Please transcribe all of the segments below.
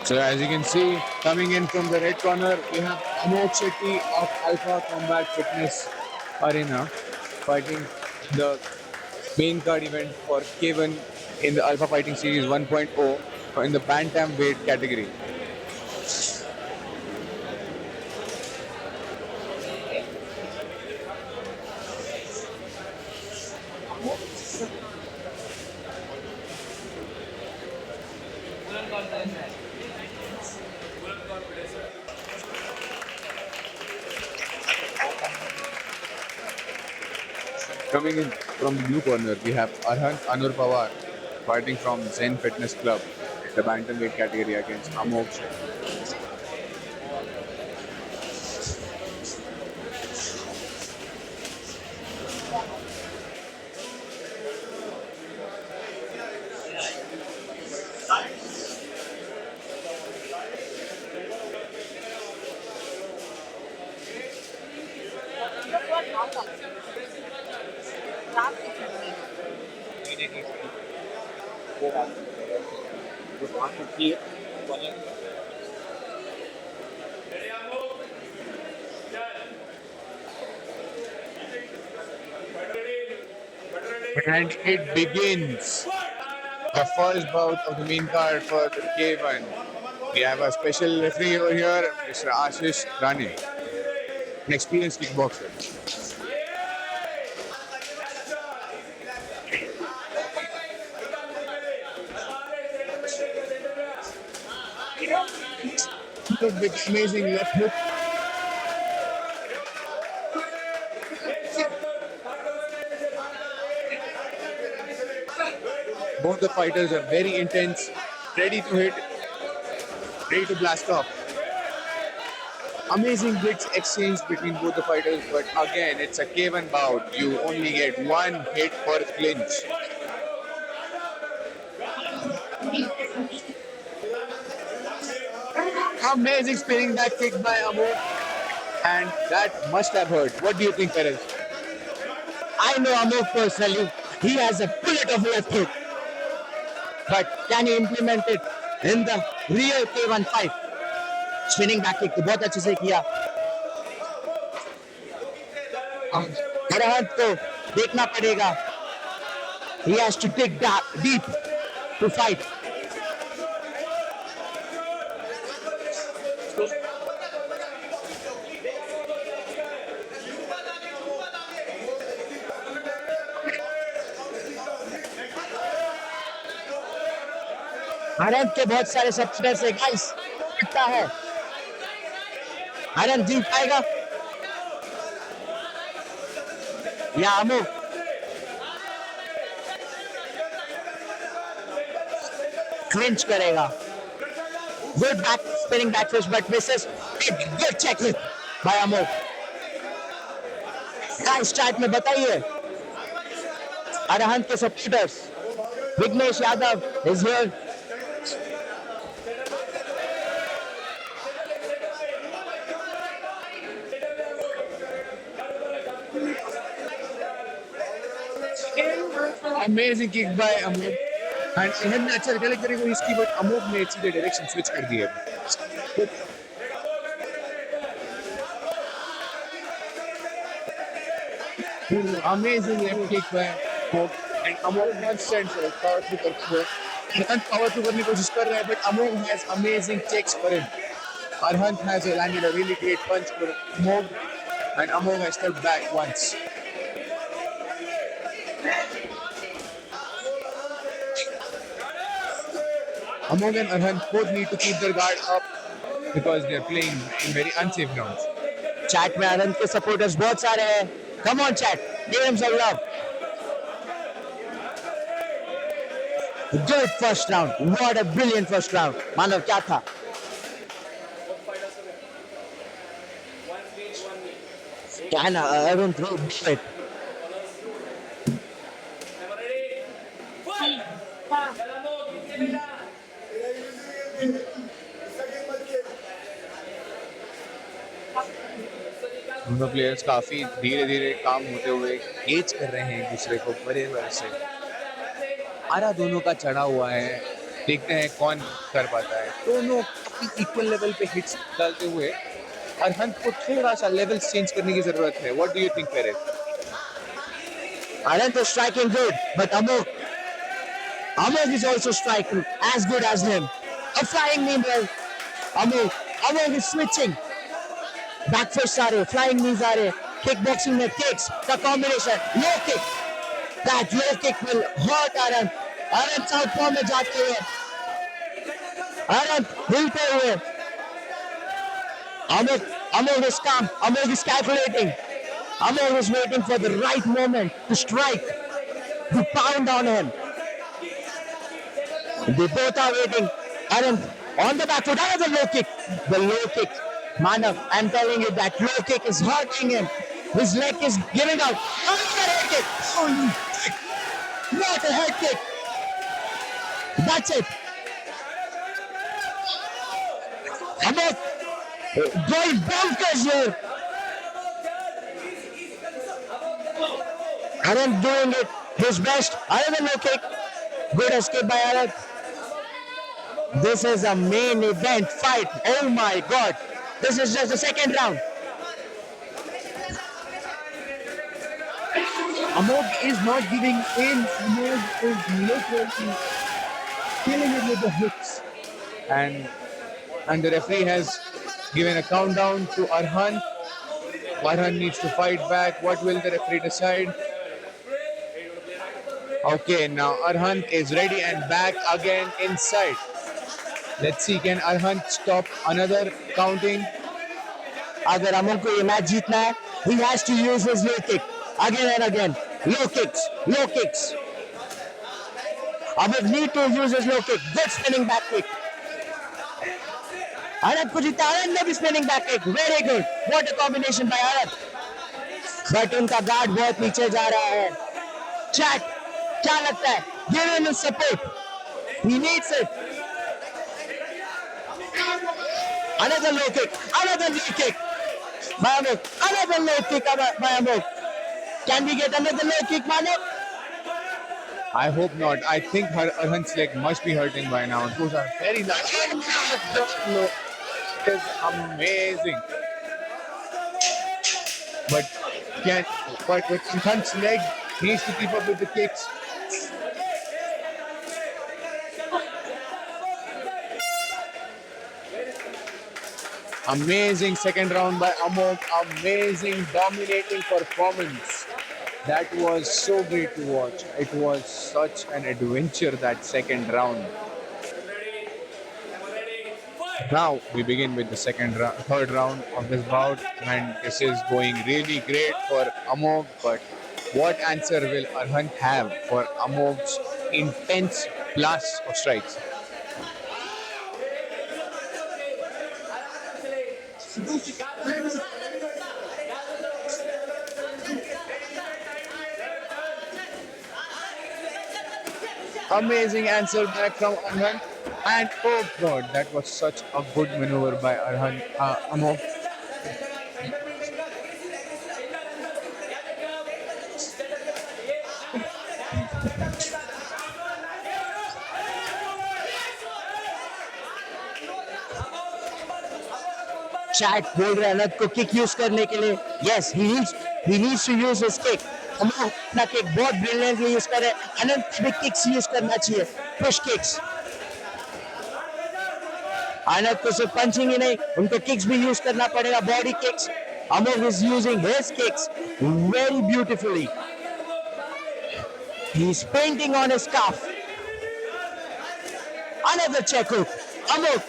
So as you can see, coming in from the red corner, we have Amok Shetty of Alpha Combat Fitness Arena fighting the main card event for K1 in the Alpha Fighting Series 1.0 in the Bantam weight category. Coming in from the blue corner, we have Arhan Anur Pawar fighting from Zen Fitness Club in the bantamweight category against Amok Shetty. And it begins the first bout of the main card for the K1. We have a special referee over here, Mr. Ashish Rane, an experienced kickboxer. With amazing left hook. Both the fighters are very intense, ready to hit, ready to blast off. Amazing hits exchanged between both the fighters, but again, it's a K1 bout. You only get one hit per clinch. Amazing spinning back kick by Amok, and that must have hurt. What do you think, Perez? I know Amok personally. He has a bullet of left hook. But can he implement it in the real K1 fight? Spinning back kick तो बहुत अच्छे से किया. अरहत को देखना पड़ेगा. He has to dig deep to fight. आनंद के बहुत सारे सब्सक्राइबर्स है गाइस. कितना है? आनंद जीत पाएगा या अमोक? क्लिंच करेगा. Good back spinning back fist, but misses. Good check hit by Amok. Guys chat में बताइए अरहंत के supporters. Vignesh Yadav is here. Amazing kick by Amok. And इन्हें अच्छा रिकलेक्ट करेंगे इसकी, बट अमोक ने सीधे डायरेक्शन स्विच कर दिया. Amazing left kick by Amok, and Amok constant power through करते हुए Arhant power through करने की कोशिश कर रहा है, but Amok has amazing kicks for him. Arhant has landed a really great punch for Amok, and Amok has stepped back once. Amok and Arhant both need to keep their guard up because they are playing in very unsafe grounds. Chat में आनंद के supporters बहुत सारे हैं. Come on chat, give him some love. Good first round. What a brilliant first round. मानव क्या था? Can Arun throw it? दोनों players काफी धीरे धीरे काम होते हुए गेज कर रहे हैं एक दूसरे को बड़े बड़े से. आरा दोनों का चढ़ा हुआ है. देखते हैं कौन कर पाता है। दोनों काफी इक्वल लेवल पे हिट्स डालते हुए अरहंत को थोड़ा सा लेवल चेंज करने की जरूरत है। What do you think Peres? Anand is striking good, but Amog is also striking as good as him. A flying knee ball. Amog is switching. Back fists are flying knees are kickboxing में kicks. The combination low kick. That low kick will hurt Anand. Anand southpaw में जाते हुए. Anand हिलते हुए. Amog is calm. Amog is calculating. Amog is waiting for the right moment to strike, to pound on him. They both are waiting. Anand on the back foot, another low kick. The low kick. Manav, I'm telling you that low kick is hurting him. His leg is giving out. Another head kick. Holy shit. What a head kick. That's it. Amog going bonkers here. Anand doing it his best. Another low kick. Good escape by Anand. This is a main event fight. Oh my god. This is just the second round. Amog is not giving in. Amog is literally killing it with the hooks. And the referee has given a countdown to Arhan. Arhan needs to fight back. What will the referee decide? Okay, now Arhan is ready and back again inside. Let's see, can Arhan stop another counting? अगर अमोग को ये match जीतना है, he has to use his low kick again and again. Low kicks, low kicks. Amog need to use his low kick. Good spinning back kick. Anand को जीता. Anand ने भी spinning back kick. Very good. What a combination by Anand. But उनका guard बहुत नीचे जा रहा है. Chat, क्या लगता है? Give him his support. He needs it. Another low kick. Another low kick. By Amog. Another low kick by Amog. Can we get another low kick, Manav? I hope not. I think Arhan's leg must be hurting by now. Those are very nice. It is amazing. But with Arhan's leg, he needs to keep up with the kicks. Amazing second round by Amog. Amazing dominating performance. That was so great to watch. It was such an adventure, that second round. Now we begin with the third round of this bout, and this is going really great for Amog. But what answer will Arhan have for Amog's intense blast of strikes? Amazing answer back from Arhan. And oh god, that was such a good maneuver by Amog. Chat बोल रहे अनंत को kick use करने के लिए. Yes, he needs to use his kick. हम अपना kick बहुत brilliantly use कर रहे हैं. अनंत भी किक्स यूज करना चाहिए. Push kicks. अनंत को सिर्फ पंचिंग ही नहीं, उनको किक्स भी यूज करना पड़ेगा. Body kicks. Amog is using his kicks very beautifully. He's painting on his calf. Another check hook. Amog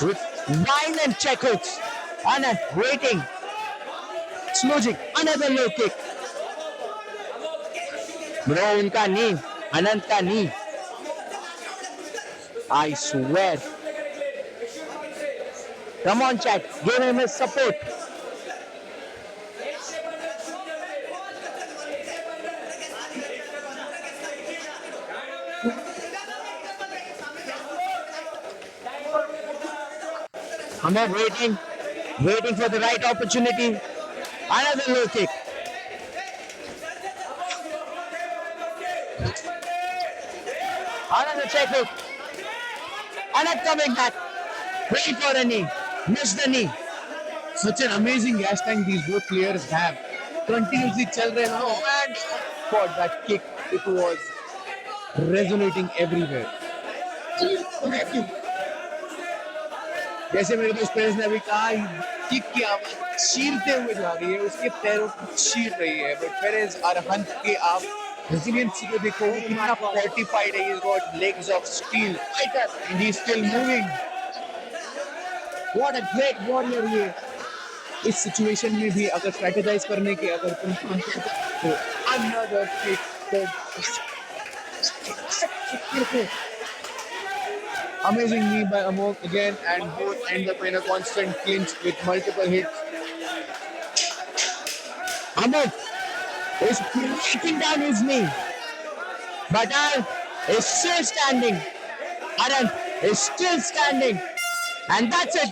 with violent check hooks. Anand waiting. Smooching. Another low kick. Bro, उनका knee. Anand का knee. I swear. Come on, chat. Give him his support. Amog waiting for the right opportunity. Another low kick. Another check hook. Anand coming back. Waiting for a knee. Missed the knee. Such an amazing gas tank these both players have. Continuously चल रहे हैं and for that kick, it was resonating everywhere. जैसे मेरे दोस्त Perez ने अभी कहा, kick की आवाज चीरते हुए जा रही है, उसके पैरों को चीर रही है. बट पेरेस अरहंत के आप रेजिलियंसी को देखो, वो कितना fortified है. He's got legs of steel and he's still moving. What a great warrior he is. इस सिचुएशन में भी अगर स्ट्रेटेजाइज करने के अगर तुम तो another kick. Amazing knee by Amok again, and both end up in a constant clinch with multiple hits. Amok is breaking down his knee. But Anand is still standing. Anand is still standing. And that's it.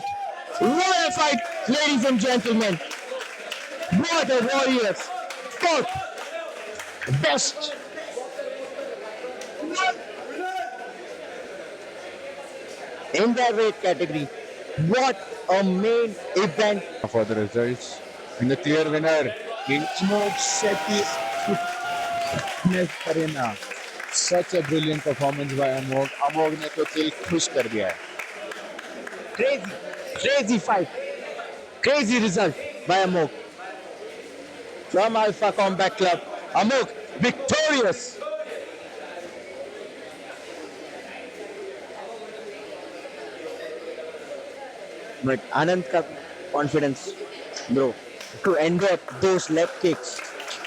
Royal fight, ladies and gentlemen. What a warriors. Both best. In their weight category. What a main event. For the results, and the clear winner in Amok Shetty Arena. Such a brilliant performance by Amok. Amok ने तो दिल खुश कर दिया है. Crazy fight. Crazy result by Amok. From Alpha Combat Club, Amok victorious. But Anand ka confidence, bro, to endure those leg kicks